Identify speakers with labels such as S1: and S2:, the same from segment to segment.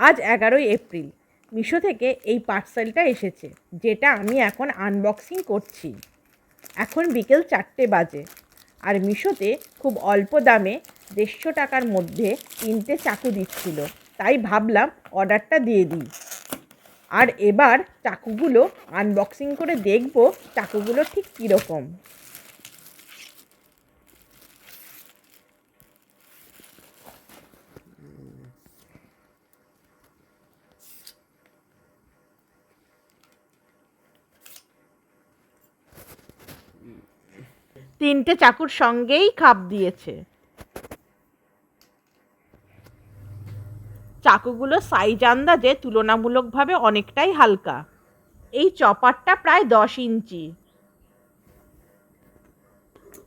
S1: আজ 11 এপ্রিল। মিশো থেকে এই পার্সেলটা এসেছে, যেটা আমি এখন আনবক্সিং করছি। এখন বিকেল 4টে বাজে, আর মিশোতে খুব অল্প দামে 150 টাকার মধ্যে 3টে চাকু দিচ্ছিল, তাই ভাবলাম অর্ডারটা দিয়ে দিই। আর এবার চাকুগুলো আনবক্সিং করে দেখব চাকুগুলো ঠিক কীরকম। তিনটে চাকুর সঙ্গেই খাপ দিয়েছে। চাকুগুলো সাইজ আন্দাজে তুলনামূলকভাবে অনেকটাই হালকা। এই চপারটা প্রায় 10 ইঞ্চি,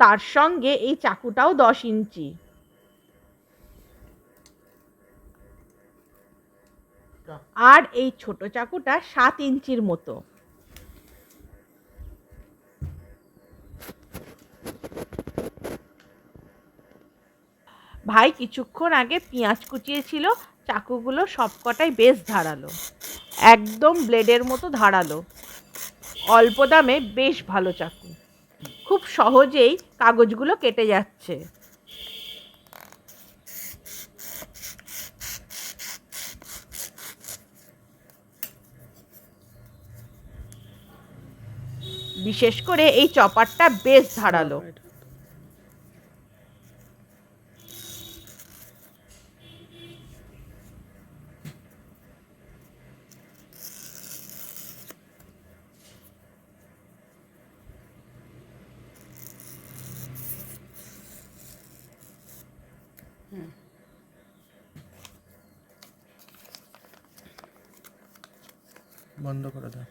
S1: তার সঙ্গে এই চাকুটাও 10 ইঞ্চি। আর এই ছোট চাকুটা 7 ইঞ্চির মতো। ভাই কিছুক্ষণ আগে পেঁয়াজ কুচিয়েছিল। চাকুগুলো সবকটাই বেশ ধারালো, একদম ব্লেডের মতো ধারালো। অল্প দামে বেশ ভালো চাকু, খুব সহজেই কাগজগুলো কেটে যাচ্ছে। বিশেষ করে এই চপারটা বেশ ধারালো।
S2: বন্ধ করে দাও।